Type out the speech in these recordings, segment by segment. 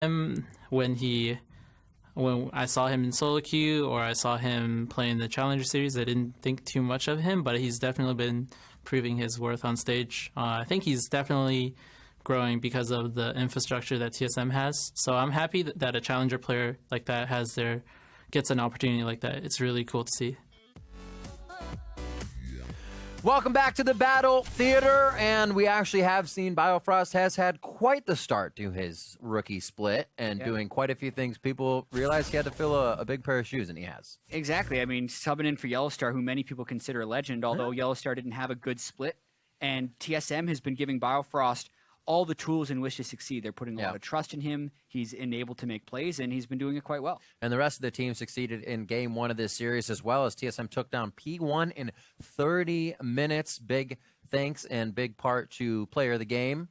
him when I saw him in solo queue or I saw him playing the Challenger Series. I didn't think too much of him, but he's definitely been proving his worth on stage. I think he's definitely growing because of the infrastructure that TSM has. So I'm happy that a Challenger player like that gets an opportunity like that. It's really cool to see. Welcome back to the Battle Theater, and we actually have seen Biofrost has had quite the start to his rookie split and doing quite a few things. People realized he had to fill a big pair of shoes, and he has. Exactly. I mean, subbing in for Yellowstar, who many people consider a legend, although Yellowstar didn't have a good split, and TSM has been giving Biofrost all the tools in which to succeed. They're putting a lot of trust in him. He's enabled to make plays, and he's been doing it quite well. And the rest of the team succeeded in Game 1 of this series as well, as TSM took down P1 in 30 minutes. Big thanks and big part to player of the game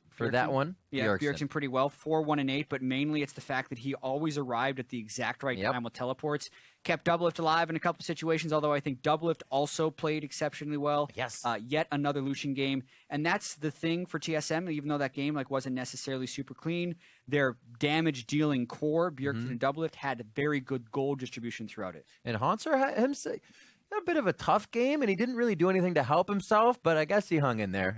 for that one. Yeah, Bjergsen pretty well, 4-1-8, but mainly it's the fact that he always arrived at the exact right time with teleports. Kept Doublelift alive in a couple of situations, although I think Doublelift also played exceptionally well. Yes. Yet another Lucian game. And that's the thing for TSM, even though that game wasn't necessarily super clean. Their damage-dealing core, Bjergsen and Doublelift, had very good gold distribution throughout it. And Hanser had a bit of a tough game, and he didn't really do anything to help himself, but I guess he hung in there.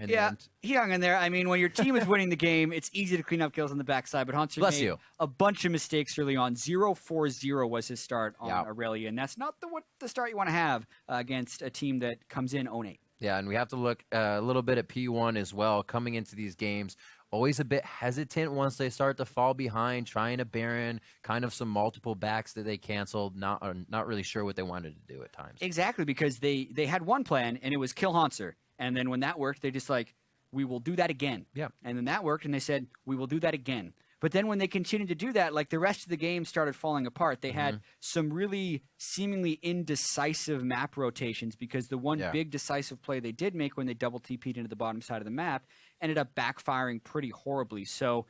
He hung in there. I mean, when your team is winning the game, it's easy to clean up kills on the backside, but Hanser made a bunch of mistakes early on. 0-4-0 was his start on Aurelia, and that's not the start you want to have against a team that comes in 0-8. Yeah, and we have to look a little bit at P1 as well, coming into these games. Always a bit hesitant once they start to fall behind, trying to Baron, kind of some multiple backs that they canceled, not really sure what they wanted to do at times. Exactly, because they had one plan, and it was kill Hanser. And then when that worked, they just we will do that again. Yeah. And then that worked, and they said, we will do that again. But then when they continued to do that, the rest of the game started falling apart. They had some really seemingly indecisive map rotations, because the one big decisive play they did make when they double TP'd into the bottom side of the map ended up backfiring pretty horribly. So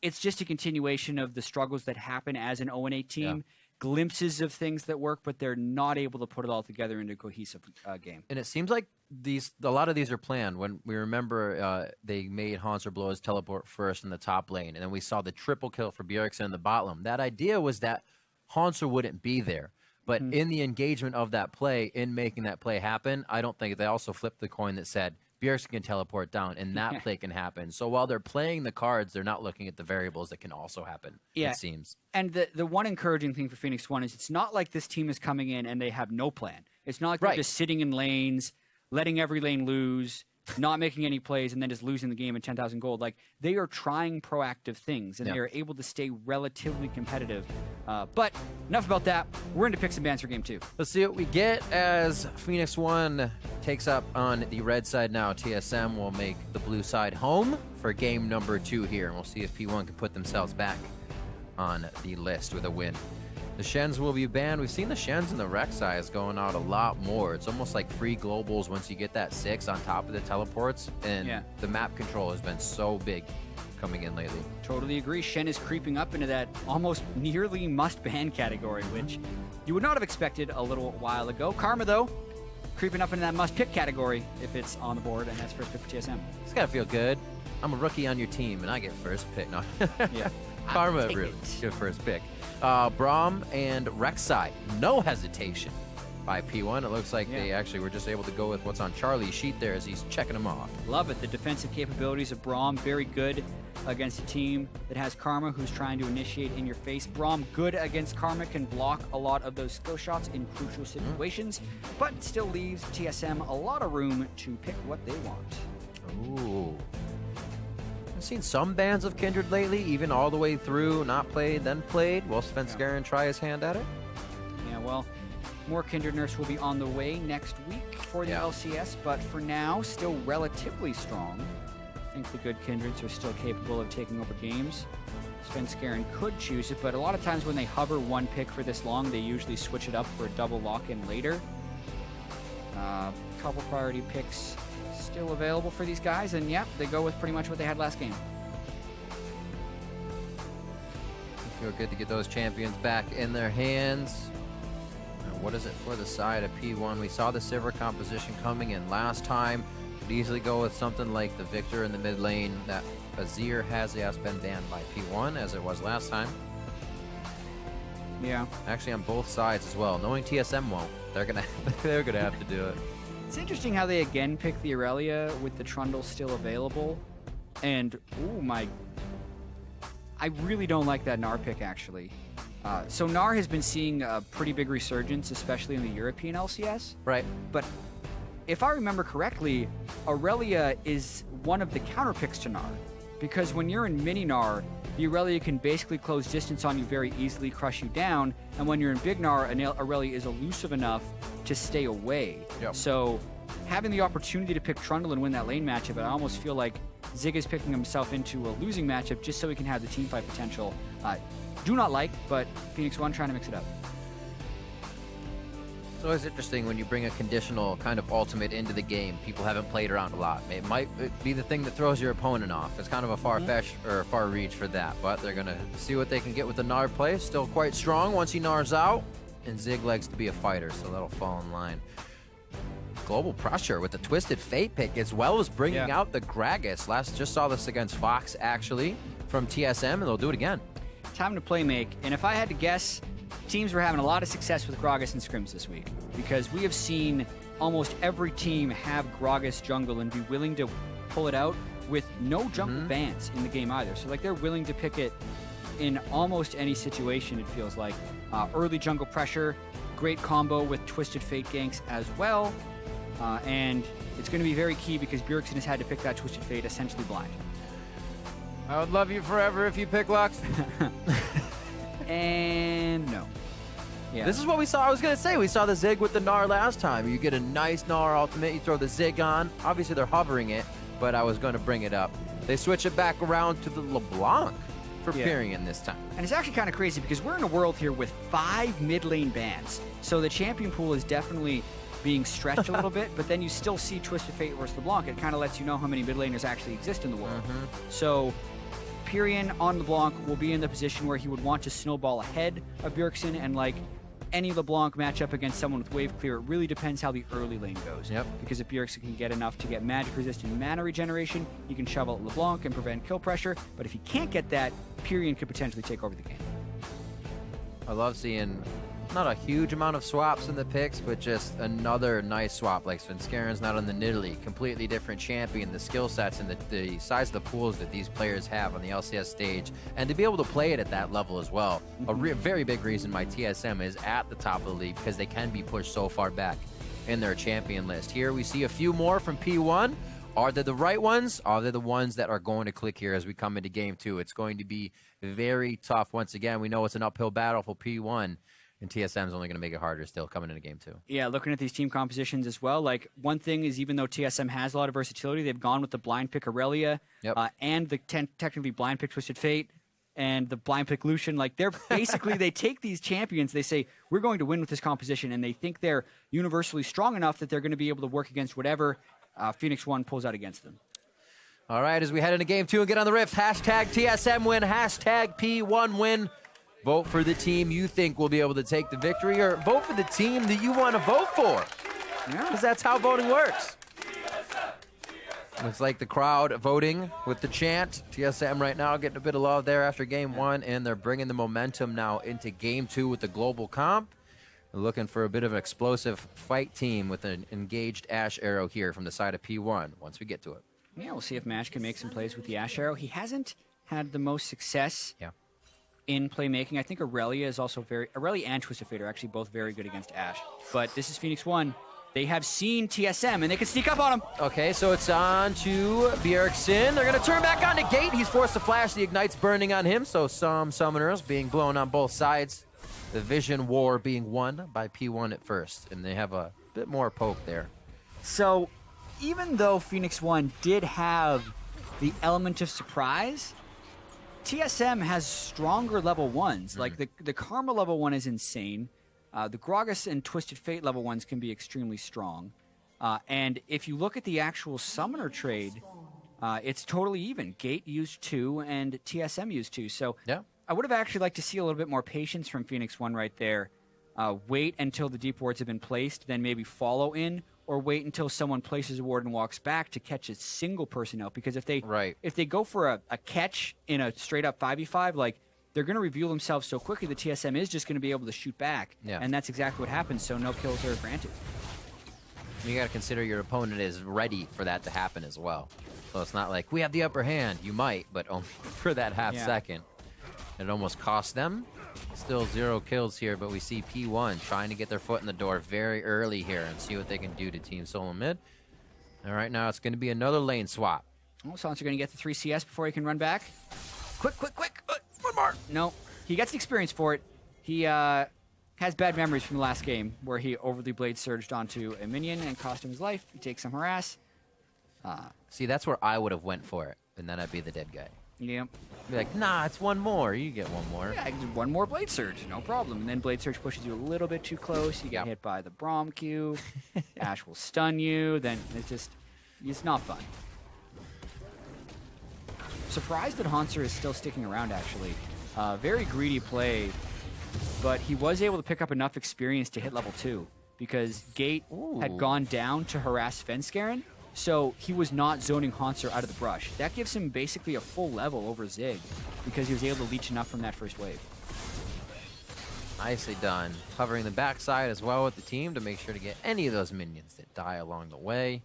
it's just a continuation of the struggles that happen as an 0-8 team. Yeah. Glimpses of things that work, but they're not able to put it all together into a cohesive game. And it seems like a lot of these are planned. When we remember they made Hanser blow his teleport first in the top lane, and then we saw the triple kill for Bjergsen in the bot lane. That idea was that Hanser wouldn't be there. But in the engagement of that play, in making that play happen, I don't think they also flipped the coin that said Bjergsen can teleport down, and that play can happen. So while they're playing the cards, they're not looking at the variables that can also happen, it seems. And the one encouraging thing for Phoenix1 is it's not like this team is coming in and they have no plan. It's not like they're just sitting in lanes, letting every lane lose, not making any plays, and then just losing the game at 10,000 gold. They are trying proactive things, and they are able to stay relatively competitive. But enough about that. We're into picks and bans for Game 2. Let's see what we get as Phoenix1 takes up on the red side now. TSM will make the blue side home for game number 2 here, and we'll see if P1 can put themselves back on the list with a win. The Shens will be banned. We've seen the Shens and the Rek'Sais going out a lot more. It's almost like free globals once you get that 6 on top of the teleports. And the map control has been so big coming in lately. Totally agree. Shen is creeping up into that almost nearly must-ban category, which you would not have expected a little while ago. Karma, though, creeping up into that must-pick category if it's on the board, and that's first pick for TSM. It's got to feel good. I'm a rookie on your team, and I get first pick. No. Karma, really. Good first pick. Braum and Rek'Sai, no hesitation by P1. It looks like they actually were just able to go with what's on Charlie's sheet there as he's checking them off. Love it. The defensive capabilities of Braum, very good against a team that has Karma, who's trying to initiate in your face. Braum, good against Karma, can block a lot of those skill shots in crucial situations, but still leaves TSM a lot of room to pick what they want. Ooh. I've seen some bans of Kindred lately, even all the way through, not played, then played. Will Svenskeren try his hand at it? Yeah, well, more Kindred nerfs will be on the way next week for the LCS, but for now, still relatively strong. I think the good Kindreds are still capable of taking over games. Svenskeren could choose it, but a lot of times when they hover one pick for this long, they usually switch it up for a double lock-in later. Couple priority picks still available for these guys, and they go with pretty much what they had last game. Feel good to get those champions back in their hands. Now, what is it for the side of P1? We saw the Sivir composition coming in last time. Could easily go with something like the Victor in the mid lane. That Azir has been banned by P1 as it was last time. Yeah. Actually, on both sides as well. Knowing TSM won't, they're gonna have to do it. It's interesting how they again pick the Aurelia with the Trundle still available, and I really don't like that Gnar pick actually. So Gnar has been seeing a pretty big resurgence, especially in the European LCS. Right. But if I remember correctly, Aurelia is one of the counter picks to Gnar, because when you're in mini Gnar, the Aurelia can basically close distance on you very easily, crush you down, and when you're in big Gnar, Aurelia is elusive enough to stay away. Yep. So having the opportunity to pick Trundle and win that lane matchup, I almost feel like Zig is picking himself into a losing matchup just so he can have the team fight potential. Do not like, but Phoenix1 trying to mix it up. It's always interesting when you bring a conditional kind of ultimate into the game. People haven't played around a lot. It might be the thing that throws your opponent off. It's kind of a far-fetch or far reach for that, but they're going to see what they can get with the Gnar play. Still quite strong once he Gnars out, and Zig likes to be a fighter, so that'll fall in line. Global pressure with the Twisted Fate pick, as well as bringing out the Gragas. Just saw this against Fox, actually, from TSM, and they'll do it again. Time to play make, and if I had to guess, teams were having a lot of success with Gragas and scrims this week, because we have seen almost every team have Gragas jungle and be willing to pull it out with no jungle bans in the game either. So like they're willing to pick it in almost any situation, it feels like. Early jungle pressure, great combo with Twisted Fate ganks as well. And it's going to be very key because Bjergsen has had to pick that Twisted Fate essentially blind. I would love you forever if you pick Lux. And no. Yeah. This is what we saw. I was going to say, we saw the Zig with the Gnar last time. You get a nice Gnar ultimate, you throw the Zig on. Obviously, they're hovering it, but I was going to bring it up. They switch it back around to the LeBlanc for Pyrion this time. And it's actually kind of crazy because we're in a world here with 5 mid lane bans. So the champion pool is definitely being stretched a little bit, but then you still see Twisted Fate versus LeBlanc. It kind of lets you know how many mid laners actually exist in the world. So Pyrion on LeBlanc will be in the position where he would want to snowball ahead of Bjergsen, and like any LeBlanc matchup against someone with wave clear, it really depends how the early lane goes. Yep. Because if Bjergsen can get enough to get magic resistant mana regeneration, he can shovel at LeBlanc and prevent kill pressure, but if he can't get that, Pyrion could potentially take over the game. I love seeing not a huge amount of swaps in the picks, but just another nice swap. Like Svenskaren's not on the Nidalee, completely different champion. The skill sets and the size of the pools that these players have on the LCS stage, and to be able to play it at that level as well. A very big reason why TSM is at the top of the league, because they can be pushed so far back in their champion list. Here we see a few more from P1. Are they the right ones? Are they the ones that are going to click here as we come into game 2? It's going to be very tough. Once again, we know it's an uphill battle for P1. And TSM is only going to make it harder still coming into game 2. Yeah, looking at these team compositions as well, like one thing is, even though TSM has a lot of versatility, they've gone with the blind pick Aurelia and the technically blind pick Twisted Fate and the blind pick Lucian. Like they're basically, they take these champions, they say, we're going to win with this composition, and they think they're universally strong enough that they're going to be able to work against whatever Phoenix1 pulls out against them. All right, as we head into game 2 and get on the rift, hashtag TSM win, hashtag P1 win. Vote for the team you think will be able to take the victory, or vote for the team that you want to vote for. Because that's how voting works. Looks like the crowd voting with the chant. TSM right now getting a bit of love there after game 1, and they're bringing the momentum now into game 2 with the global comp. They're looking for a bit of an explosive fight team with an engaged Ash Arrow here from the side of P1 once we get to it. Yeah, we'll see if Mash can make some plays with the Ash Arrow. He hasn't had the most success in playmaking. I think Aurelia is also Aurelia and Twisted Fate are actually both very good against Ash. But this is Phoenix1. They have seen TSM, and they can sneak up on him. Okay, so it's on to Bjergsen. They're going to turn back on to Gate. He's forced to flash. The Ignite's burning on him, so some summoners being blown on both sides. The Vision War being won by P1 at first, and they have a bit more poke there. So even though Phoenix1 did have the element of surprise, TSM has stronger level 1s. Like the Karma level 1 is insane. The Gragas and Twisted Fate level 1s can be extremely strong. And if you look at the actual summoner trade, it's totally even. Gate used 2 and TSM used 2. So I would have actually liked to see a little bit more patience from Phoenix1 right there. Wait until the deep wards have been placed, then maybe follow in or wait until someone places a ward and walks back to catch a single person out. Because if they go for a catch in a straight up 5v5, like, they're going to reveal themselves so quickly the TSM is just going to be able to shoot back. Yeah. And that's exactly what happens, so no kills are granted. You got to consider your opponent is ready for that to happen as well. So it's not like we have the upper hand. You might, but only for that half second. It almost cost them. Still 0 kills here, but we see P1 trying to get their foot in the door very early here and see what they can do to Team SoloMid. And right now it's going to be another lane swap. Oh, Sansa going to get the 3 CS before he can run back. Quick, quick, quick. One more. No, he gets the experience for it. He has bad memories from the last game where he overly blade surged onto a minion and cost him his life. He takes some harass. See, that's where I would have went for it, and then I'd be the dead guy. Yeah. Be like, nah, it's one more. You get one more. Yeah, I can do one more blade surge, no problem. And then blade surge pushes you a little bit too close. You get hit by the Braum Q. Ash will stun you. Then it's not fun. Surprised that Hanser is still sticking around, actually. Very greedy play, but he was able to pick up enough experience to hit level 2 because Gate had gone down to harass Svenskeren, so he was not zoning Hanser out of the brush. That gives him basically a full level over Zig because he was able to leech enough from that first wave. Nicely done. Covering the backside as well with the team to make sure to get any of those minions that die along the way.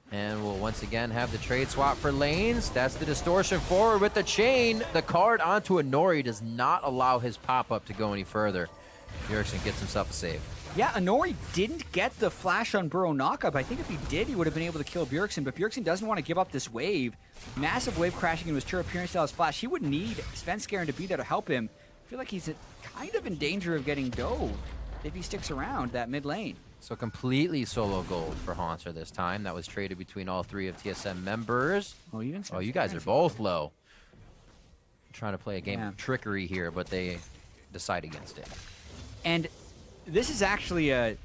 And we'll once again have the trade swap for lanes. That's the distortion forward with the chain. The card onto a Nori does not allow his pop-up to go any further. Bjergsen gets himself a save. Yeah, Anori didn't get the flash on Burrow knockup. I think if he did, he would have been able to kill Bjergsen, but Bjergsen doesn't want to give up this wave. Massive wave crashing into his turret, appearance style flash. He would need Svenskeren to be there to help him. I feel like he's kind of in danger of getting dove if he sticks around that mid lane. So completely solo gold for Hanser this time. That was traded between all 3 of TSM members. Oh, even oh, you guys are both low. I'm trying to play a game of trickery here, but they decide against it. And this is actually a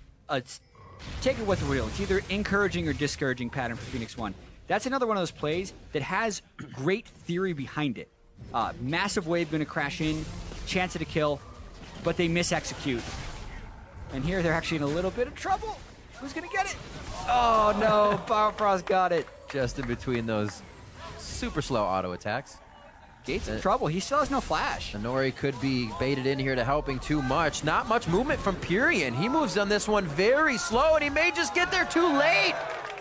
take it with a wheel. It's either encouraging or discouraging pattern for Phoenix1. That's another one of those plays that has great theory behind it. Massive wave going to crash in, chance at a kill, but they mis-execute. And here they're actually in a little bit of trouble. Who's going to get it? Oh, no. Powerfrost got it. Just in between those super slow auto attacks. Gate's in trouble. He still has no flash. Nori could be baited in here to helping too much. Not much movement from Purian. He moves on this one very slow, and he may just get there too late.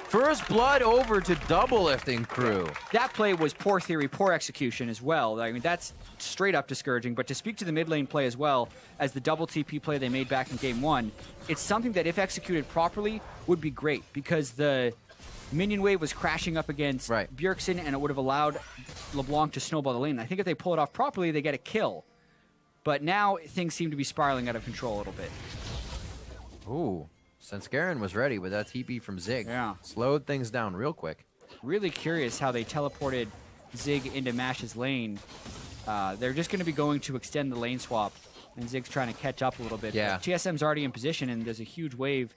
First blood over to double lifting crew. That play was poor theory, poor execution as well. I mean, that's straight up discouraging. But to speak to the mid lane play as well as the double TP play they made back in game 1, it's something that if executed properly would be great because the minion wave was crashing up against Bjergsen and it would have allowed LeBlanc to snowball the lane. I think if they pull it off properly, they get a kill. But now things seem to be spiraling out of control a little bit. Ooh. Svenskeren was ready with that TP from Zig. Yeah. Slowed things down real quick. Really curious how they teleported Zig into Mash's lane. They're just going to be going to extend the lane swap, and Zig's trying to catch up a little bit. Yeah. But TSM's already in position, and there's a huge wave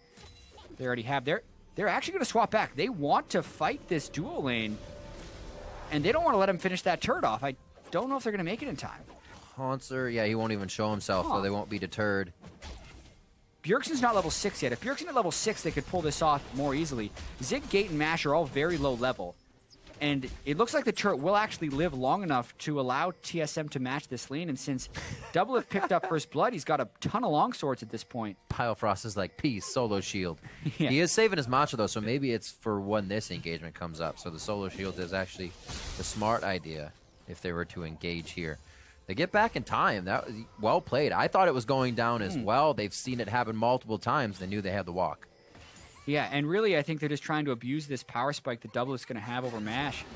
they already have. They're actually going to swap back. They want to fight this duo lane, and they don't want to let him finish that turret off. I don't know if they're going to make it in time. Hanser, yeah, he won't even show himself, so they won't be deterred. Bjergsen's not level 6 yet. If Bjergsen at level 6, they could pull this off more easily. Zig, Gate, and Mash are all very low level. And it looks like the turret will actually live long enough to allow TSM to match this lane. And since Double have picked up first blood, he's got a ton of longswords at this point. Pilefrost is like, peace, solo shield. Yeah. He is saving his matcha, though, so maybe it's for when this engagement comes up. So the solo shield is actually the smart idea if they were to engage here. They get back in time. That was well played. I thought it was going down as well. They've seen it happen multiple times. They knew they had the walk. Yeah, and really, I think they're just trying to abuse this power spike that Double is going to have over Mash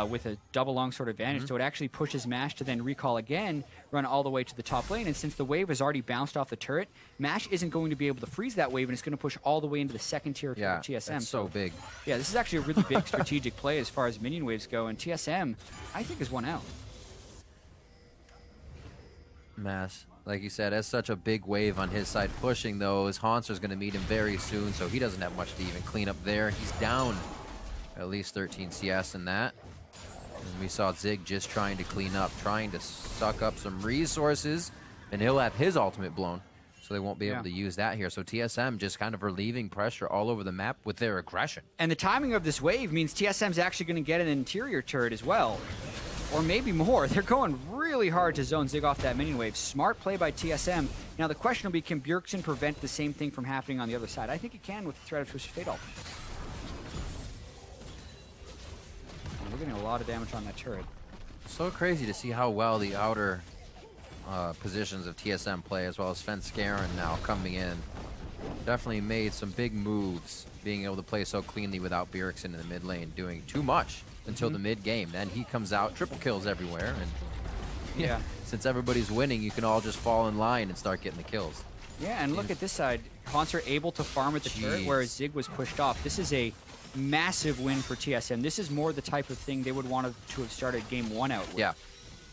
with a double longsword advantage. So it actually pushes Mash to then recall again, run all the way to the top lane. And since the wave has already bounced off the turret, Mash isn't going to be able to freeze that wave, and it's going to push all the way into the second tier of TSM. That's so big. Yeah, this is actually a really big strategic play as far as minion waves go, and TSM, I think, is one out. Mass, like you said, has such a big wave on his side pushing those. Hanser's going to meet him very soon, so he doesn't have much to even clean up there. He's down at least 13 CS in that. And we saw Zig just trying to clean up, trying to suck up some resources, and he'll have his ultimate blown. so they won't be able to use that here. So TSM just kind of relieving pressure all over the map with their aggression. And the timing of this wave means TSM's actually going to get an interior turret as well. Or maybe more. They're going really hard to zone Zig off that minion wave. Smart play by TSM. Now the question will be, can Bjergsen prevent the same thing from happening on the other side? I think he can with the threat of Twisted Fate ult. We're getting a lot of damage on that turret. So crazy to see how well the outer positions of TSM play, as well as Svenskeren now coming in. Definitely made some big moves, being able to play so cleanly without Bjergsen in the mid lane, doing too much until the mid game. Then he comes out, triple kills everywhere, and since everybody's winning, you can all just fall in line and start getting the kills. Yeah, and look at this side. Haunter able to farm at the turret, whereas Zig was pushed off. This is a massive win for TSM. This is more the type of thing they would want to have started game 1 out with. Yeah.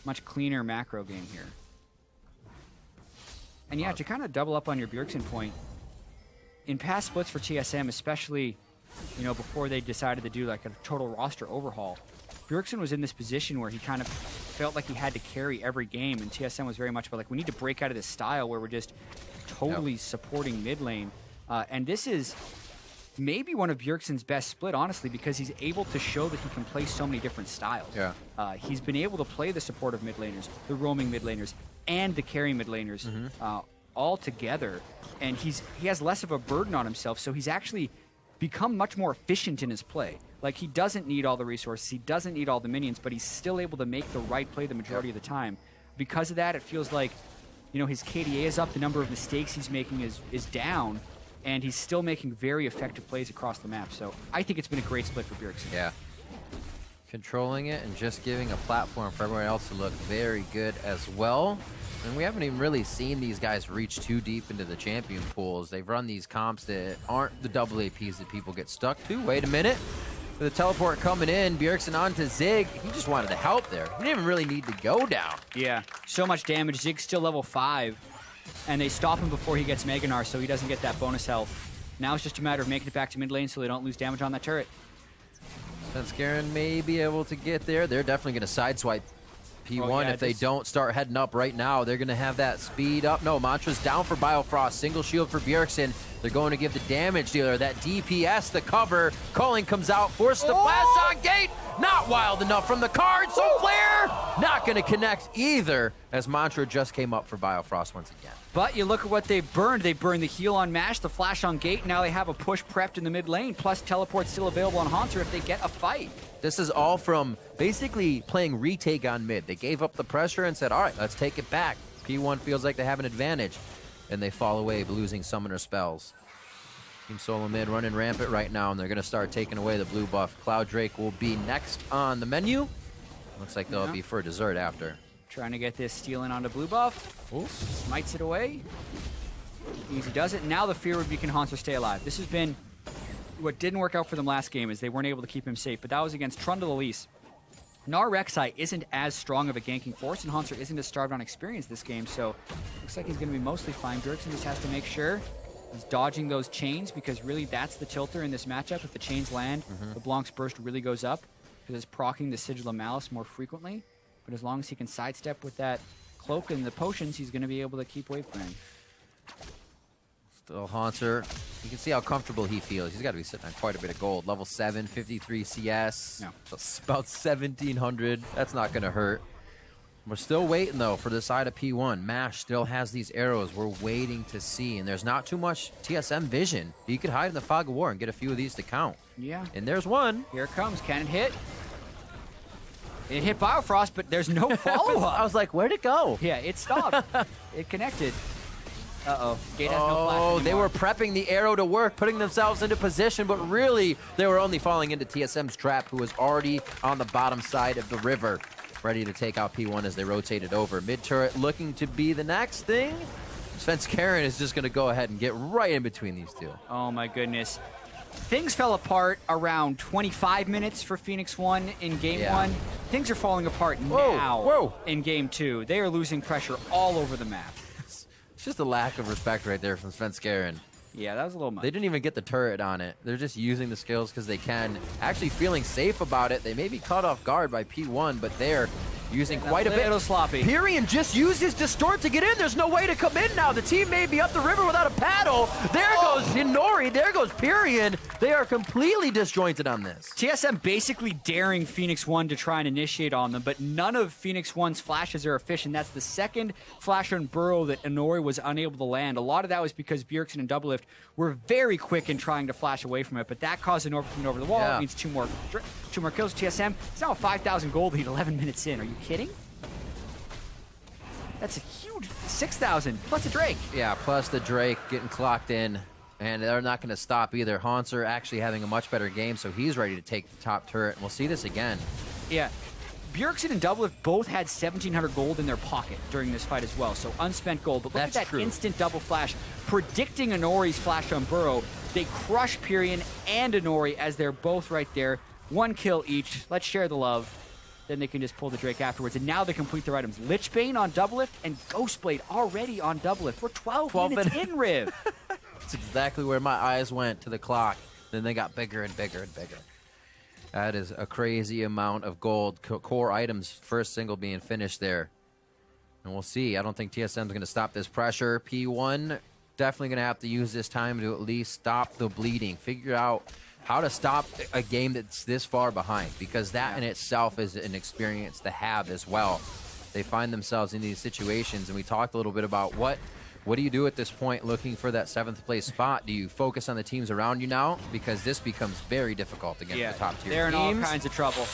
Much cleaner macro game here. And yeah, to kind of double up on your Bjergsen point, in past splits for TSM, especially, you know, before they decided to do like a total roster overhaul, Bjergsen was in this position where he kind of felt like he had to carry every game, and TSM was very much about like, we need to break out of this style where we're just totally supporting mid lane. And this is maybe one of Bjergsen's best split, honestly, because he's able to show that he can play so many different styles. Yeah. He's been able to play the supportive mid laners, the roaming mid laners, and the carry mid laners all together. And he has less of a burden on himself, so he's actually become much more efficient in his play. Like, he doesn't need all the resources, he doesn't need all the minions, but he's still able to make the right play the majority of the time. Because of that, it feels like, you know, his KDA is up, the number of mistakes he's making is down, and he's still making very effective plays across the map. So I think it's been a great split for Bjergsen. Yeah. Controlling it and just giving a platform for everyone else to look very good as well. And we haven't even really seen these guys reach too deep into the champion pools. They've run these comps that aren't the double APs that people get stuck to. Wait a minute. With the teleport coming in, Bjergsen onto Zig. He just wanted to help there. He didn't even really need to go down. Yeah, so much damage. Zig's still level 5. And they stop him before he gets Mega Gnar, so he doesn't get that bonus health. Now it's just a matter of making it back to mid lane so they don't lose damage on that turret. Svenskeren may be able to get there. They're definitely going to sideswipe P1 if they don't start heading up right now. They're going to have that speed up. No, Mantra's down for Biofrost. Single shield for Bjergsen. They're going to give the damage dealer that DPS the cover. Culling comes out, forces the blast on gate. Not wild enough from the card. So Flare not going to connect either, as Mantra just came up for Biofrost once again. But you look at what they burned. They burned the heal on Mash, the flash on gate. Now they have a push prepped in the mid lane, plus teleport still available on Haunter if they get a fight. This is all from basically playing retake on mid. They gave up the pressure and said, all right, let's take it back. P1 feels like they have an advantage, and they fall away losing summoner spells. Team SoloMid running rampant right now, and they're going to start taking away the blue buff. Cloud Drake will be next on the menu. Looks like they'll be for dessert after. Trying to get this stealing onto blue buff. Ooh. Smites it away. Easy does it. Now the fear would be, can Haunter stay alive? This has been what didn't work out for them last game, is they weren't able to keep him safe, but that was against Trundle Elise. Gnar Rek'Sai isn't as strong of a ganking force, and Haunter isn't as starved on experience this game, so looks like he's going to be mostly fine. Bjergsen just has to make sure he's dodging those chains, because really that's the tilter in this matchup. If the chains land, the Blanc's Burst really goes up, because it's proccing the Sigil of Malice more frequently. But as long as he can sidestep with that cloak and the potions, he's going to be able to keep wave clearing. Still Haunter. You can see how comfortable he feels. He's got to be sitting on quite a bit of gold. Level 7, 53 CS. No. That's about 1,700. That's not going to hurt. We're still waiting, though, for the side of P1. Mash still has these arrows we're waiting to see, and there's not too much TSM vision. You could hide in the fog of war and get a few of these to count. Yeah. And there's one. Here it comes. Can it hit? It hit Biofrost, but there's no follow-up. I was like, where'd it go? Yeah, it stopped. It connected. Uh-oh. Gate has no flash Oh, anymore. they were prepping the arrow to work, putting themselves into position, but really, they were only falling into TSM's trap, who was already on the bottom side of the river, ready to take out P1 as they rotated over. Mid-turret looking to be the next thing. Svenskeren is just going to go ahead and get right in between these two. Oh, my goodness. Things fell apart around 25 minutes for Phoenix1 in Game 1. Things are falling apart now in Game 2. They are losing pressure all over the map. It's just a lack of respect right there from Svenskeren. Yeah, that was a little much. They didn't even get the turret on it. They're just using the skills because they can. Actually feeling safe about it. They may be caught off guard by P1, but they're using quite a bit. A little sloppy. Pyrian just used his distort to get in. There's no way to come in now. The team may be up the river without a paddle. There goes Hinori. There goes Pyrian. They are completely disjointed on this. TSM basically daring Phoenix1 to try and initiate on them, but none of Phoenix1's flashes are efficient. That's the second flash on Burrow that Inori was unable to land. A lot of that was because Bjergsen and Doublelift were very quick in trying to flash away from it, but that caused Inori coming over the wall. Yeah. It means two more kills. TSM, it's now a 5,000 gold lead 11 minutes in. Are you kidding? That's a huge 6,000 plus a Drake. Yeah, plus the Drake getting clocked in. And they're not going to stop either. Haunter actually having a much better game, so he's ready to take the top turret. And we'll see this again. Yeah. Bjergsen and Doublelift both had 1,700 gold in their pocket during this fight as well, so unspent gold. But look at that instant double flash, predicting Inori's flash on Burrow. They crush Pyrian and Inori as they're both right there. One kill each. Let's share the love. Then they can just pull the Drake afterwards. And now they complete their items. Lichbane on Doublelift and Ghostblade already on Doublelift. We're 12 minutes in, Riv. That's exactly where my eyes went, to the clock. Then they got bigger and bigger and bigger. That is a crazy amount of gold. Core items, first single being finished there. And we'll see. I don't think TSM is going to stop this pressure. P1 definitely going to have to use this time to at least stop the bleeding. Figure out how to stop a game that's this far behind, because that in itself is an experience to have as well. They find themselves in these situations, and we talked a little bit about what do you do at this point looking for that 7th place spot? Do you focus on the teams around you now? Because this becomes very difficult against the top tier they're teams. in all kinds of trouble.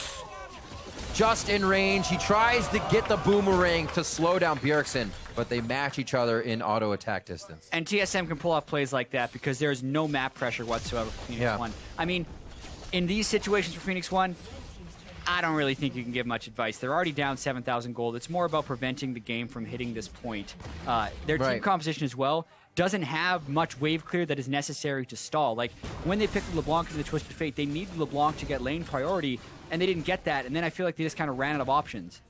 Just in range. He tries to get the boomerang to slow down Bjergsen, but they match each other in auto attack distance. And TSM can pull off plays like that because there's no map pressure whatsoever for Phoenix1. I mean, in these situations for Phoenix1, I don't really think you can give much advice. They're already down 7,000 gold. It's more about preventing the game from hitting this point. Their team composition as well doesn't have much wave clear that is necessary to stall. Like, when they picked LeBlanc into the Twisted Fate, they needed LeBlanc to get lane priority, and they didn't get that. And then I feel like they just kind of ran out of options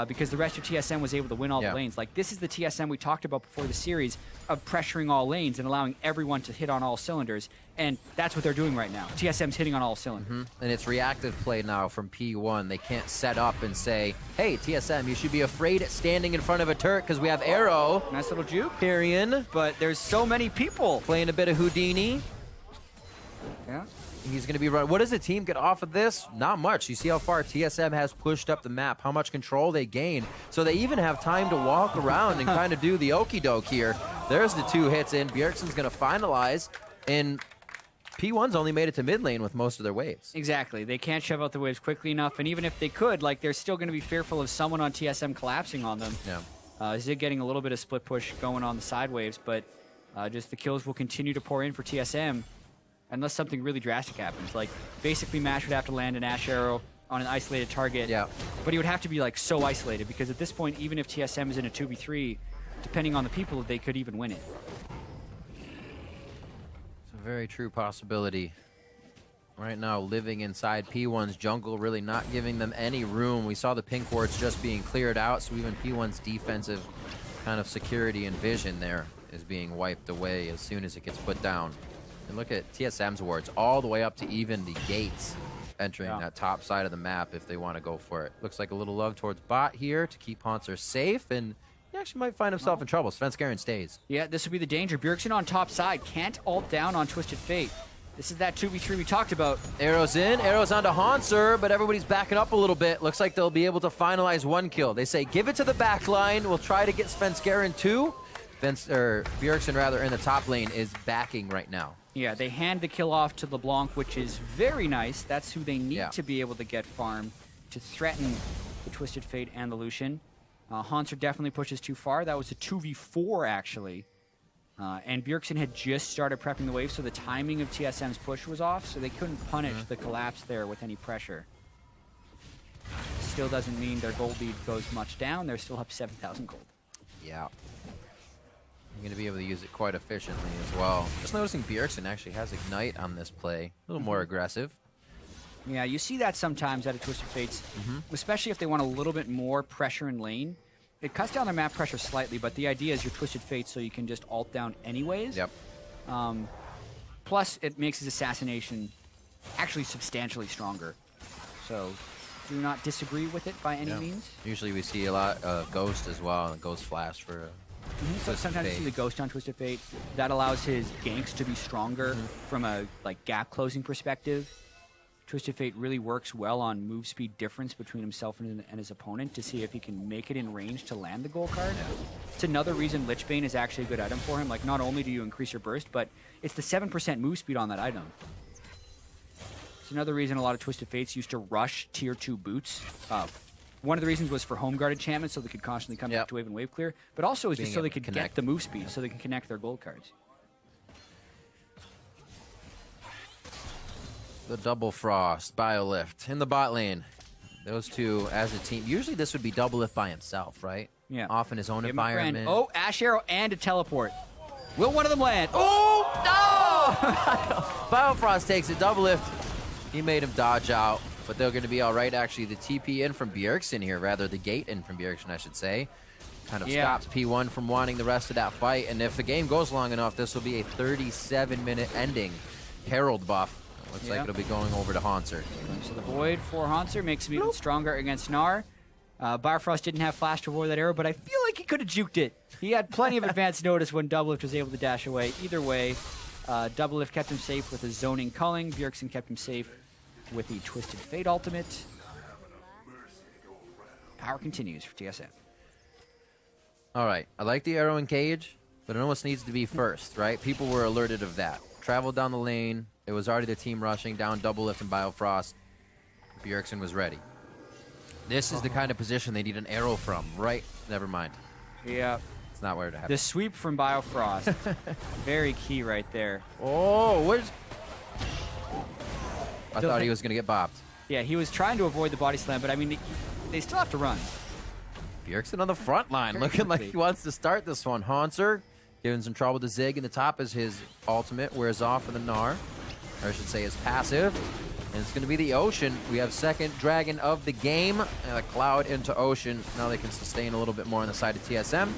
because the rest of TSM was able to win all the lanes. Like, this is the TSM we talked about before the series of pressuring all lanes and allowing everyone to hit on all cylinders. And that's what they're doing right now. TSM's hitting on all cylinders. And it's reactive play now from P1. They can't set up and say, hey, TSM, you should be afraid at standing in front of a turret because we have Arrow. Nice little juke. Pyrian. But there's so many people. Playing a bit of Houdini. Yeah. He's going to be running. What does the team get off of this? Not much. You see how far TSM has pushed up the map, how much control they gain. So they even have time to walk around and kind of do the okie doke here. There's the 2 hits in. Bjergsen's going to finalize. And P1's only made it to mid lane with most of their waves. Exactly. They can't shove out the waves quickly enough. And even if they could, like, they're still going to be fearful of someone on TSM collapsing on them. Yeah. Zig getting a little bit of split push going on the side waves, but just the kills will continue to pour in for TSM. Unless something really drastic happens. Like, basically Mash would have to land an Ash Arrow on an isolated target. Yeah. But he would have to be, like, so isolated, because at this point, even if TSM is in a 2v3, depending on the people, they could even win it. It's a very true possibility. Right now, living inside P1's jungle, really not giving them any room. We saw the pink wards just being cleared out, so even P1's defensive kind of security and vision there is being wiped away as soon as it gets put down. And look at TSM's wards all the way up to even the gates entering that top side of the map if they want to go for it. Looks like a little love towards bot here to keep Haunter safe, and he actually might find himself in trouble. Svenskeren stays. Yeah, this would be the danger. Bjergsen on top side can't ult down on Twisted Fate. This is that 2v3 we talked about. Arrows in, arrows onto Haunter, but everybody's backing up a little bit. Looks like they'll be able to finalize 1 kill. They say, give it to the back line. We'll try to get Svenskeren too. Bjergsen rather in the top lane is backing right now. Yeah, they hand the kill off to LeBlanc, which is very nice. That's who they need to be able to get farm to threaten the Twisted Fate and the Lucian. Haunter definitely pushes too far. That was a 2v4, actually. And Bjergsen had just started prepping the wave, so the timing of TSM's push was off, so they couldn't punish the collapse there with any pressure. Still doesn't mean their gold lead goes much down. They're still up 7,000 gold. Yeah. I'm going to be able to use it quite efficiently as well. Just noticing Bjergsen actually has Ignite on this play. A little more aggressive. Yeah, you see that sometimes out of Twisted Fates, especially if they want a little bit more pressure in lane. It cuts down their map pressure slightly, but the idea is you're Twisted Fates so you can just ult down anyways. Yep. Plus, it makes his assassination actually substantially stronger. So do not disagree with it by any means. Usually we see a lot of Ghost as well, and Ghost Flash for So sometimes you see the Ghost on Twisted Fate. That allows his ganks to be stronger from a gap closing perspective. Twisted Fate really works well on move speed difference between himself and his opponent to see if he can make it in range to land the goal card. It's another reason Lichbane is actually a good item for him. Like, not only do you increase your burst, but it's the 7% move speed on that item. It's another reason a lot of Twisted Fates used to rush tier 2 boots. One of the reasons was for home guard enchantment, so they could constantly come back to wave and wave clear, but also is just so they could get the move speed, so they can connect their gold cards. The double frost, Biolift in the bot lane. Those two as a team. Usually this would be double lift by himself, right? Yeah. Off in his own environment. Oh, Ash Arrow and a teleport. Will one of them land? Oh, no! Biofrost takes it, double lift. He made him dodge out, but they're going to be all right. Actually, the TP in from Bjergsen here, rather the gate in from Bjergsen, I should say, kind of stops P1 from wanting the rest of that fight. And if the game goes long enough, this will be a 37-minute ending. Herald buff. Looks like it'll be going over to Haunter. So the Void for Haunter makes him even stronger against Gnar. Bifrost didn't have flash to avoid that arrow, but I feel like he could have juked it. He had plenty of advance notice when Doublelift was able to dash away. Either way, Doublelift kept him safe with his zoning culling. Bjergsen kept him safe with the Twisted Fate ultimate. Power continues for TSM. All right, I like the arrow and cage, but it almost needs to be first, right? People were alerted of that. Traveled down the lane. It was already the team rushing down Doublelift and Biofrost. Bjergsen was ready. This is the kind of position they need an arrow from, right? Never mind. Yeah. It's not where it happened. The sweep from Biofrost. Very key right there. Oh, where's... I thought he was going to get bopped. Yeah, he was trying to avoid the body slam, but I mean, they still have to run. Bjergsen on the front line, looking like he wants to start this one. Haunter giving some trouble to Zig in the top as his ultimate wears off for the Gnar. Or I should say his passive. And it's going to be the Ocean. We have second Dragon of the game. And a Cloud into Ocean. Now they can sustain a little bit more on the side of TSM.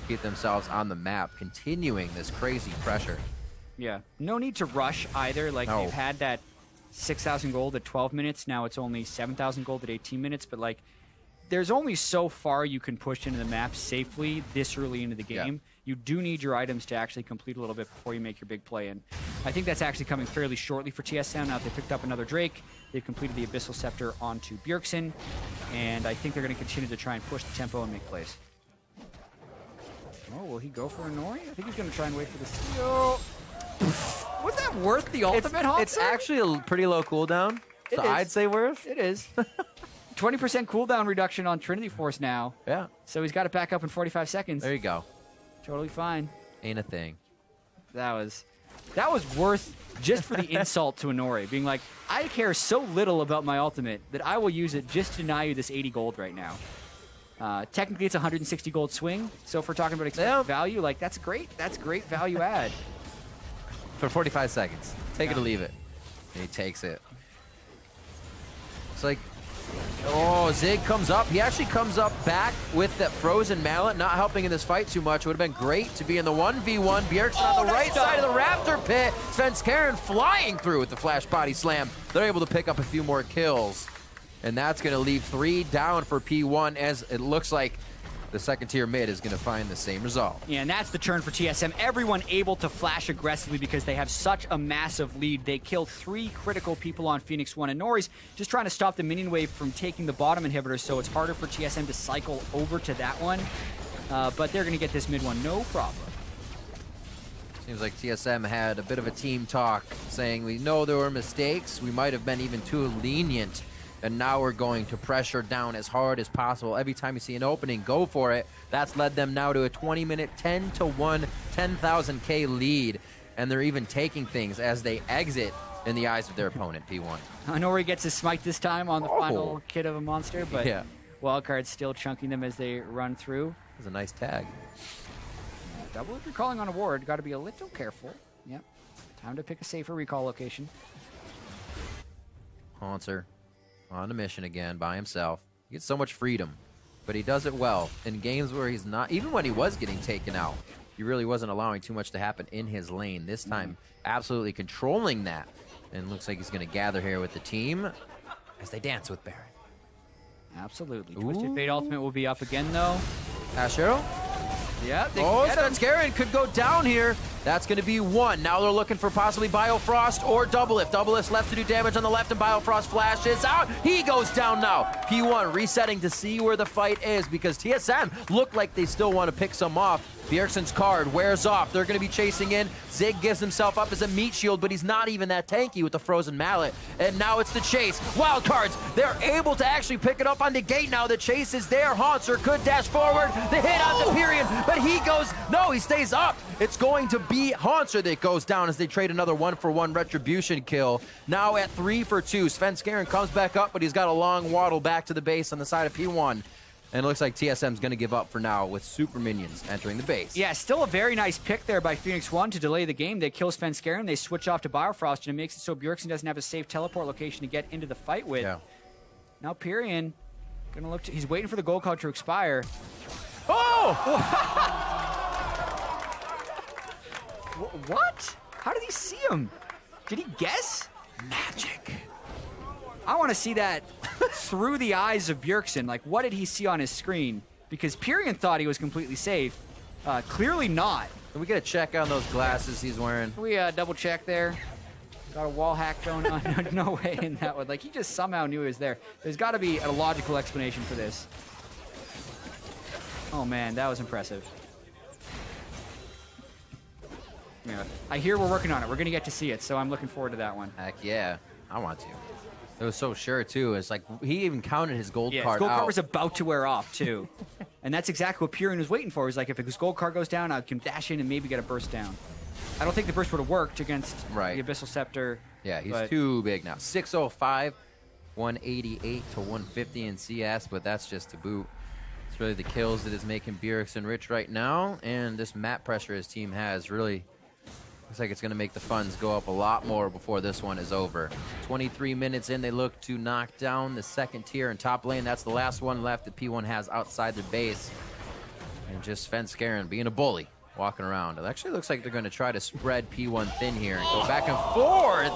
Keep themselves on the map, continuing this crazy pressure. Yeah. No need to rush either. Like, they've had that 6,000 gold at 12 minutes. Now it's only 7,000 gold at 18 minutes. But, like, there's only so far you can push into the map safely this early into the game. Yeah. You do need your items to actually complete a little bit before you make your big play. And I think that's actually coming fairly shortly for TSM. Now that they picked up another Drake, they've completed the Abyssal Scepter onto Bjergsen. And I think they're going to continue to try and push the tempo and make plays. Oh, will he go for a Nori? I think he's going to try and wait for the steal. Was that worth the ultimate, Haunter? It's actually a pretty low cooldown. So I'd say worth. It is. 20% cooldown reduction on Trinity Force now. Yeah. So he's got it back up in 45 seconds. There you go. Totally fine. Ain't a thing. That was worth just for the insult to Inori, being like, I care so little about my ultimate that I will use it just to deny you this 80 gold right now. Technically, it's a 160 gold swing, so if we're talking about expected value, like, that's great. That's great value add. For 45 seconds. Take it or leave it. And he takes it. It's like, oh, Zig comes up. He actually comes up back with that frozen mallet, not helping in this fight too much. It would have been great to be in the 1v1. Bjergsen on the right side of the Raptor pit. Svenskeren flying through with the flash body slam. They're able to pick up a few more kills. And that's going to leave 3 down for P1 as it looks like the second tier mid is going to find the same result. Yeah, and that's the turn for TSM. Everyone able to flash aggressively because they have such a massive lead. They killed 3 critical people on Phoenix1 and Nori's, just trying to stop the minion wave from taking the bottom inhibitor, so it's harder for TSM to cycle over to that one. But they're going to get this mid one, no problem. Seems like TSM had a bit of a team talk saying we know there were mistakes. We might have been even too lenient. And now we're going to pressure down as hard as possible. Every time you see an opening, go for it. That's led them now to a 20-minute, 10-1, 10,000K lead. And they're even taking things as they exit in the eyes of their opponent, P1. Nori gets his smite this time on the final kid of a monster, but Wildcard's still chunking them as they run through. That's a nice tag. Double if you're calling on a ward, got to be a little careful. Yep. Time to pick a safer recall location. Haunter on a mission again by himself. He gets so much freedom, but he does it well. In games where he's not, even when he was getting taken out, he really wasn't allowing too much to happen in his lane. This time, absolutely controlling that. And looks like he's going to gather here with the team as they dance with Baron. Absolutely. Twisted Fate Ultimate will be up again, though. Ash Arrow? Yeah, they Oh, can get him. Svenskeren could go down here. That's going to be 1. Now they're looking for possibly Biofrost or Doublelift. Doublelift's left to do damage on the left, and Biofrost flashes out. He goes down now. P1 resetting to see where the fight is because TSM look like they still want to pick some off. Bjergsen's card wears off. They're going to be chasing in. Zig gives himself up as a meat shield, but he's not even that tanky with the frozen mallet. And now it's the chase. Wild cards. They're able to actually pick it up on the gate now. The chase is there. Haunter could dash forward. The hit on the Pyrion, but he goes. No, he stays up. It's going to be Haunter that goes down as they trade another 1-for-1 retribution kill. Now at 3 for 2. Svenskeren comes back up, but he's got a long waddle back to the base on the side of P1. And it looks like TSM's going to give up for now with super minions entering the base. Yeah, still a very nice pick there by Phoenix1 to delay the game. They kill Svenskeren, they switch off to Biofrost, and it makes it so Bjergsen doesn't have a safe teleport location to get into the fight with. Yeah. Now Pyrion gonna look. He's waiting for the gold card to expire. Oh! What? How did he see him? Did he guess? Magic. I want to see that through the eyes of Bjergsen. Like, what did he see on his screen? Because Pyrion thought he was completely safe. Clearly not. Can we get a check on those glasses he's wearing? Can we double check there? Got a wall hack going on. No way in that one. Like, he just somehow knew he was there. There's got to be a logical explanation for this. Oh, man, that was impressive. Yeah, I hear we're working on it. We're going to get to see it, so I'm looking forward to that one. Heck yeah. I want to. It was so sure, too. It's like he even counted his gold card his gold out. card was about to wear off, too. And that's exactly what Pyrion was waiting for. He was like, if his gold card goes down, I can dash in and maybe get a burst down. I don't think the burst would have worked against the Abyssal Scepter. Yeah, he's too big now. 605, 188 to 150 in CS, but that's just to boot. It's really the kills that is making Bjergsen rich right now, and this map pressure his team has really looks like it's going to make the funds go up a lot more before this one is over. 23 minutes in, they look to knock down the second tier in top lane. That's the last one left that P1 has outside their base. And just Svenskeren being a bully, walking around. It actually looks like they're going to try to spread P1 thin here and go back and forth.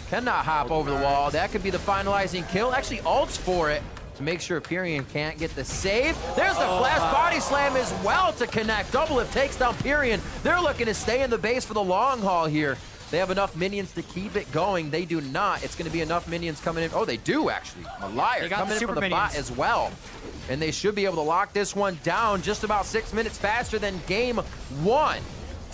Cannot hop over the wall. That could be the finalizing kill. Actually ults for it to make sure Pyrion can't get the save. There's the flash body slam as well to connect. Doublelift takes down Pyrion. They're looking to stay in the base for the long haul here. They have enough minions to keep it going. They do not. It's going to be enough minions coming in. Oh, they do actually. Malire coming in from the bot as well. And they should be able to lock this one down just about 6 minutes faster than game 1.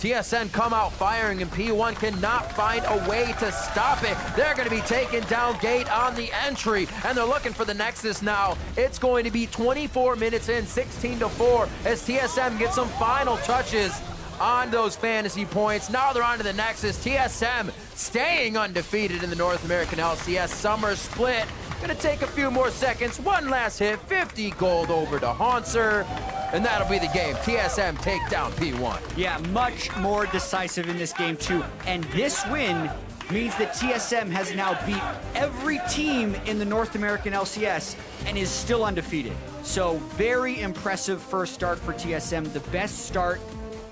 TSM come out firing, and P1 cannot find a way to stop it. They're going to be taking down gate on the entry, and they're looking for the Nexus now. It's going to be 24 minutes in, 16-4, as TSM gets some final touches on those fantasy points. Now they're on to the Nexus. TSM staying undefeated in the North American LCS Summer Split. Gonna take a few more seconds. One last hit, 50 gold over to Haunter, and that'll be the game. TSM take down P1. Yeah, much more decisive in this game too. And this win means that TSM has now beat every team in the North American LCS and is still undefeated. So very impressive first start for TSM. The best start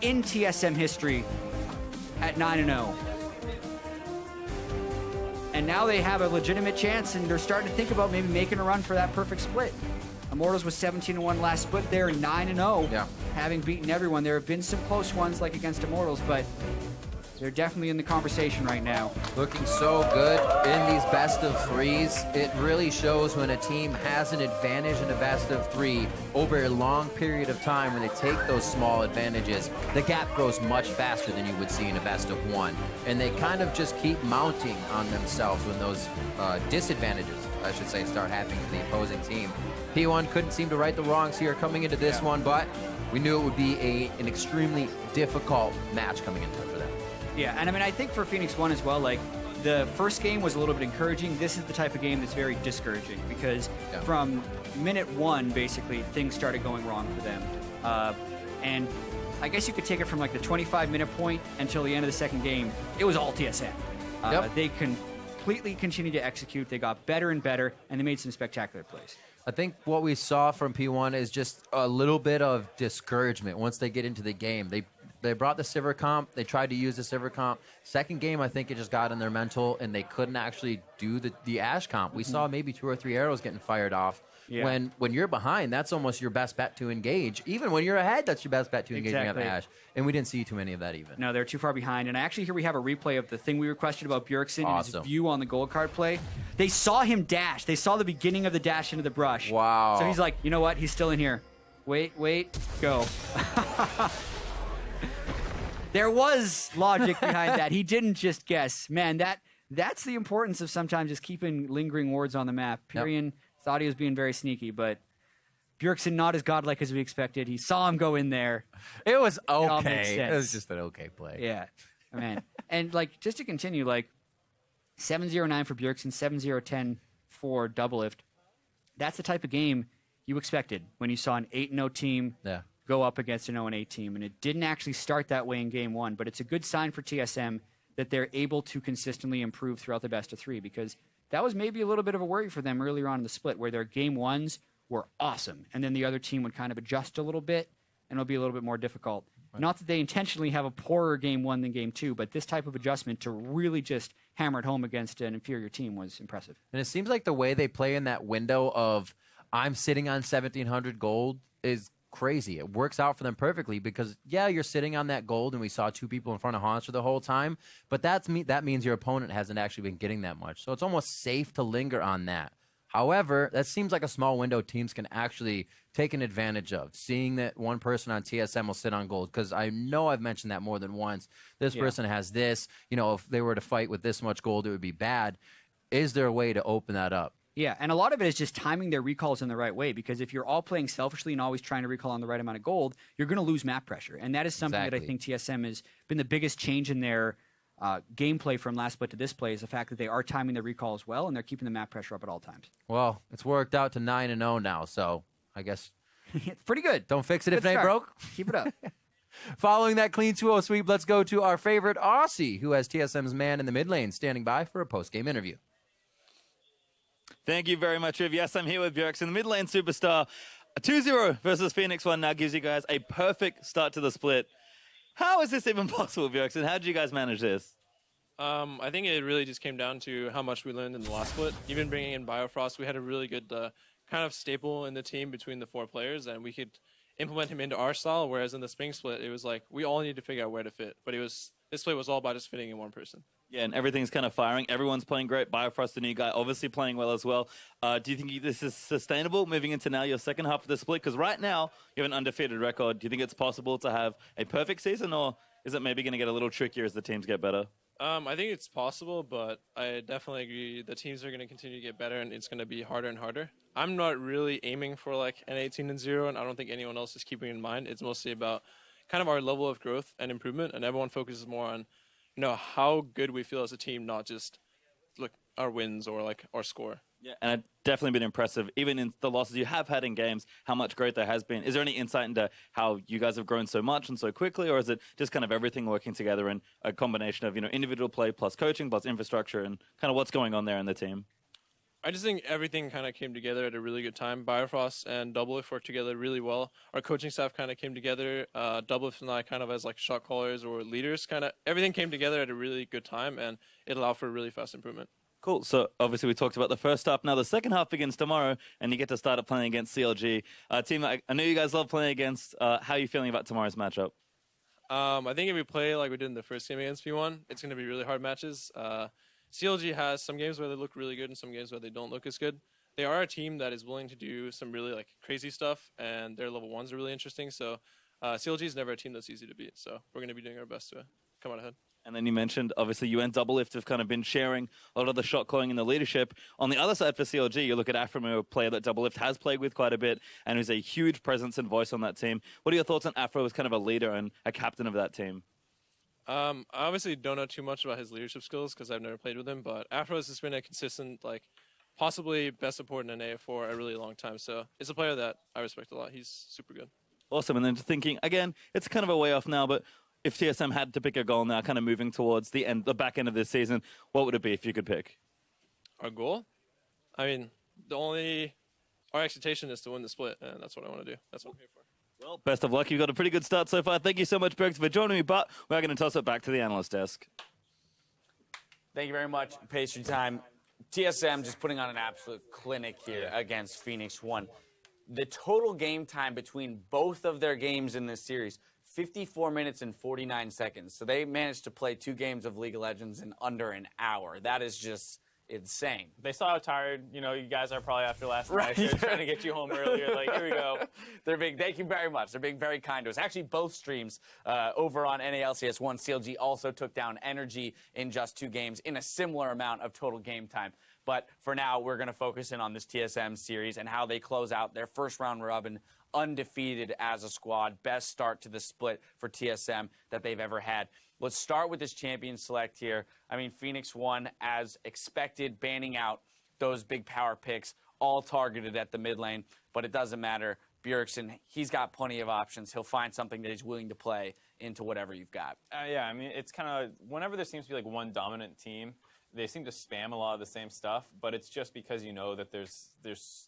in TSM history at 9-0. And now they have a legitimate chance, and they're starting to think about maybe making a run for that perfect split. Immortals was 17-1 last split. They're 9-0, having beaten everyone. There have been some close ones, like against Immortals, but they're definitely in the conversation right now. Looking so good in these best of threes. It really shows when a team has an advantage in a best of three over a long period of time. When they take those small advantages, the gap grows much faster than you would see in a best of one. And they kind of just keep mounting on themselves when those disadvantages, I should say, start happening to the opposing team. P1 couldn't seem to right the wrongs here coming into this one, but we knew it would be an extremely difficult match coming into it for them. Yeah, and I mean, I think for Phoenix1 as well, like, the first game was a little bit encouraging. This is the type of game that's very discouraging because from minute 1, basically, things started going wrong for them. And I guess you could take it from like the 25-minute point until the end of the second game. It was all TSM. They completely continued to execute. They got better and better, and they made some spectacular plays. I think what we saw from P1 is just a little bit of discouragement once they get into the game. They brought the Sivir comp. They tried to use the Sivir comp. Second game, I think it just got in their mental, and they couldn't actually do the Ashe comp. We saw maybe 2 or 3 arrows getting fired off When you're behind, that's almost your best bet to engage. Even when you're ahead, that's your best bet to engage when you have Ashe. And we didn't see too many of that even. No, they're too far behind. And actually here we have a replay of the thing we requested about Bjergsen and his view on the gold card play. They saw him dash. They saw the beginning of the dash into the brush. Wow. So he's like, you know what? He's still in here. Wait, go. There was logic behind that. He didn't just guess. Man, that's the importance of sometimes just keeping lingering wards on the map. Pyrian thought he was being very sneaky, but Bjergsen not as godlike as we expected. He saw him go in there. It was okay. It was just an okay play. Yeah, man. And like just to continue, like 7-0-9 for Bjergsen, 7-0-10 for Doublelift. That's the type of game you expected when you saw an 8-0 team go up against an 0-8 team, and it didn't actually start that way in game one. But it's a good sign for TSM that they're able to consistently improve throughout the best of three, because that was maybe a little bit of a worry for them earlier on in the split, where their game ones were awesome, and then the other team would kind of adjust a little bit, and it'll be a little bit more difficult. Right. Not that they intentionally have a poorer game one than game two, but this type of adjustment to really just hammer it home against an inferior team was impressive. And it seems like the way they play in that window of I'm sitting on 1,700 gold is crazy. It works out for them perfectly because, you're sitting on that gold, and we saw two people in front of Haunter the whole time, but that means your opponent hasn't actually been getting that much. So it's almost safe to linger on that. However, that seems like a small window teams can actually take an advantage of, seeing that one person on TSM will sit on gold, because I know I've mentioned that more than once. This person has this. If they were to fight with this much gold, it would be bad. Is there a way to open that up? Yeah, and a lot of it is just timing their recalls in the right way, because if you're all playing selfishly and always trying to recall on the right amount of gold, you're going to lose map pressure. And that is something that I think TSM has been the biggest change in their gameplay from last split to this play, is the fact that they are timing their recalls well, and they're keeping the map pressure up at all times. Well, it's worked out to 9-0 now, so I guess it's pretty good. Don't fix it if it ain't broke. Keep it up. Following that clean 2-0 sweep, let's go to our favorite Aussie, who has TSM's man in the mid lane standing by for a post-game interview. Thank you very much, Riv. Yes, I'm here with Bjergsen, the mid lane superstar. A 2-0 versus Phoenix1 now gives you guys a perfect start to the split. How is this even possible, Bjergsen? How did you guys manage this? I think it really just came down to how much we learned in the last split. Even bringing in Biofrost, we had a really good kind of staple in the team between the four players, and we could implement him into our style, whereas in the spring split, it was like we all needed to figure out where to fit. But this split was all about just fitting in one person. Yeah, and everything's kind of firing. Everyone's playing great. Biofrost, the new guy, obviously playing well as well. Do you think this is sustainable moving into now your second half of the split? Because right now, you have an undefeated record. Do you think it's possible to have a perfect season, or is it maybe going to get a little trickier as the teams get better? I think it's possible, but I definitely agree the teams are going to continue to get better, and it's going to be harder and harder. I'm not really aiming for like an 18-0, and I don't think anyone else is keeping in mind. It's mostly about kind of our level of growth and improvement, and everyone focuses more on how good we feel as a team, not just our wins or like our score. Yeah, and it's definitely been impressive, even in the losses you have had in games, how much growth there has been. Is there any insight into how you guys have grown so much and so quickly, or is it just kind of everything working together in a combination of individual play plus coaching plus infrastructure and kind of what's going on there in the team? I just think everything kind of came together at a really good time. Biofrost and Doublelift worked together really well. Our coaching staff kind of came together. Doublelift and I kind of as like shot callers or leaders, kind of everything came together at a really good time, and it allowed for a really fast improvement. Cool. So obviously we talked about the first half. Now the second half begins tomorrow, and you get to start up playing against CLG. Team, I know you guys love playing against. How are you feeling about tomorrow's matchup? I think if we play like we did in the first game against P1, it's going to be really hard matches. CLG has some games where they look really good and some games where they don't look as good. They are a team that is willing to do some really like crazy stuff, and their level ones are really interesting. So CLG is never a team that's easy to beat. So we're going to be doing our best to come out ahead. And then you mentioned, obviously, you and Doublelift have kind of been sharing a lot of the shot calling and the leadership. On the other side for CLG, you look at Afro, a player that Doublelift has played with quite a bit and who's a huge presence and voice on that team. What are your thoughts on Afro as kind of a leader and a captain of that team? I obviously don't know too much about his leadership skills because I've never played with him, but Afro has just been a consistent, like, possibly best support in NA for a really long time. So it's a player that I respect a lot. He's super good. Awesome. And then thinking, again, it's kind of a way off now, but if TSM had to pick a goal now, kind of moving towards the back end of this season, what would it be if you could pick? Our goal? I mean, our expectation is to win the split, and that's what I want to do. That's what I'm here for. Well, best of luck. You've got a pretty good start so far. Thank you so much, Bergs, for joining me, but we're going to toss it back to the analyst desk. Thank you very much. Pastry time. TSM just putting on an absolute clinic here against Phoenix1. The total game time between both of their games in this series, 54 minutes and 49 seconds. So they managed to play 2 games of League of Legends in under an hour. That is just insane. They saw how tired, you guys are probably after last night. They're trying to get you home earlier. Like, here we go. Thank you very much. They're being very kind to us. Actually, both streams over on NALCS1, CLG also took down Energy in just 2 games in a similar amount of total game time. But for now, we're going to focus in on this TSM series and how they close out their first round robin undefeated as a squad. Best start to the split for TSM that they've ever had. Let's start with this champion select here. I mean, Phoenix1, as expected, banning out those big power picks, all targeted at the mid lane, but it doesn't matter. Bjergsen, he's got plenty of options. He'll find something that he's willing to play into whatever you've got. Yeah, I mean, it's kind of, whenever there seems to be like one dominant team, they seem to spam a lot of the same stuff, but it's just because you know that there's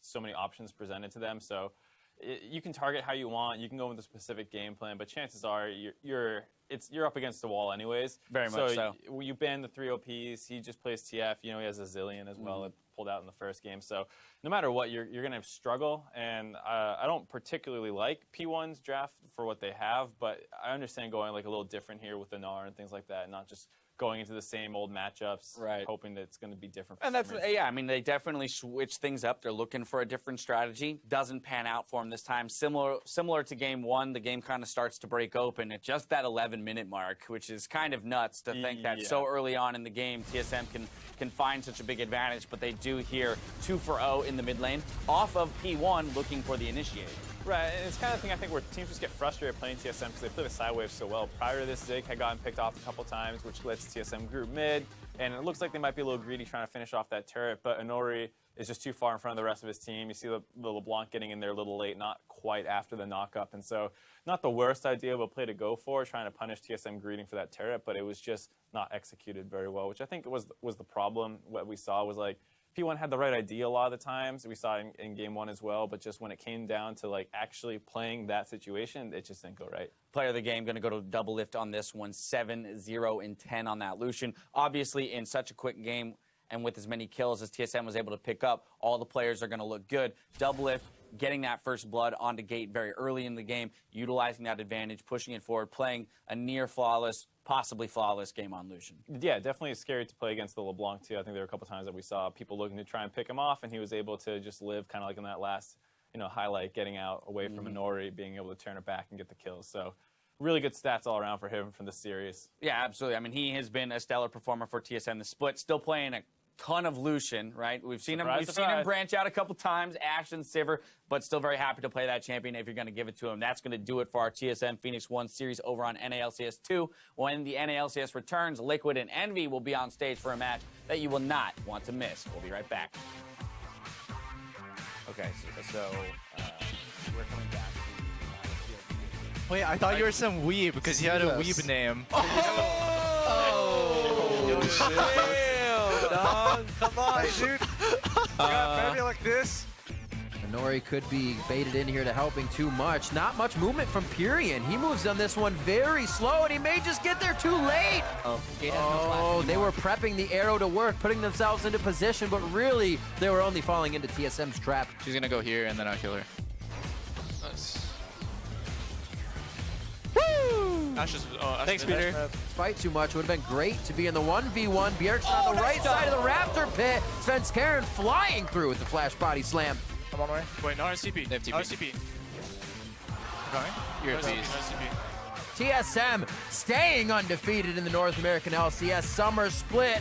so many options presented to them. So you can target how you want, you can go with a specific game plan, but chances are you're up against the wall anyways. Very much so. You ban the 3 OPs, he just plays TF, he has a zillion as well, it pulled out in the first game. So no matter what, you're going to struggle, and I don't particularly like P1's draft for what they have, but I understand going like a little different here with the Gnar and things like that, not just going into the same old matchups, hoping that it's going to be different. And that's, I mean, they definitely switch things up. They're looking for a different strategy. Doesn't pan out for them this time. Similar to game 1, the game kind of starts to break open at just that 11-minute mark, which is kind of nuts to think that so early on in the game, TSM can find such a big advantage, but they do here 2 for 0 in the mid lane, off of P1 looking for the initiate. Right, and it's kind of thing I think where teams just get frustrated playing TSM because they play the side wave so well. Prior to this, Zig had gotten picked off a couple times, which lets TSM group mid, and it looks like they might be a little greedy trying to finish off that turret, but Inori is just too far in front of the rest of his team. You see the LeBlanc getting in there a little late, not quite after the knock-up, and so not the worst idea of a play to go for, trying to punish TSM greeting for that turret, but it was just not executed very well, which I think was the problem. What we saw was like, P1 had the right idea a lot of the times. We saw it in game 1 as well, but just when it came down to like actually playing that situation, it just didn't go right. Player of the game going to go to double lift on this one, 7-0-10 on that Lucian. Obviously, in such a quick game and with as many kills as TSM was able to pick up, all the players are going to look good. Double lift, getting that first blood onto gate very early in the game, utilizing that advantage, pushing it forward, playing a near flawless, possibly flawless game on Lucian. Yeah, definitely scary to play against the LeBlanc too. I think there were a couple times that we saw people looking to try and pick him off, and he was able to just live kind of like in that last, highlight, getting out away from Inori, being able to turn it back and get the kills. So really good stats all around for him from the series. Yeah, absolutely. I mean, he has been a stellar performer for TSM. The split, still playing a ton of Lucian, right? We've seen him branch out a couple times, Ashe and Sivir, but still very happy to play that champion if you're going to give it to him. That's going to do it for our TSM Phoenix1 series over on NALCS 2. When the NALCS returns, Liquid and Envy will be on stage for a match that you will not want to miss. We'll be right back. Okay, so we're coming back to Wait, I thought you were some weeb because you had a weeb name. Dog. Come on, dude. You got family like this. Inori could be baited in here to helping too much. Not much movement from Purian. He moves on this one very slow, and he may just get there too late. They were prepping the arrow to work, putting themselves into position, but really, they were only falling into TSM's trap. She's gonna go here, and then I'll kill her. Nice. Thanks, Peter. Despite too much, it would have been great to be in the 1v1. Bjergsen on the right side of the Raptor pit. Svenskeren flying through with the flash body slam. Come on, way. Wait, no RCP. RCP. Going? You're at TSM staying undefeated in the North American LCS summer split.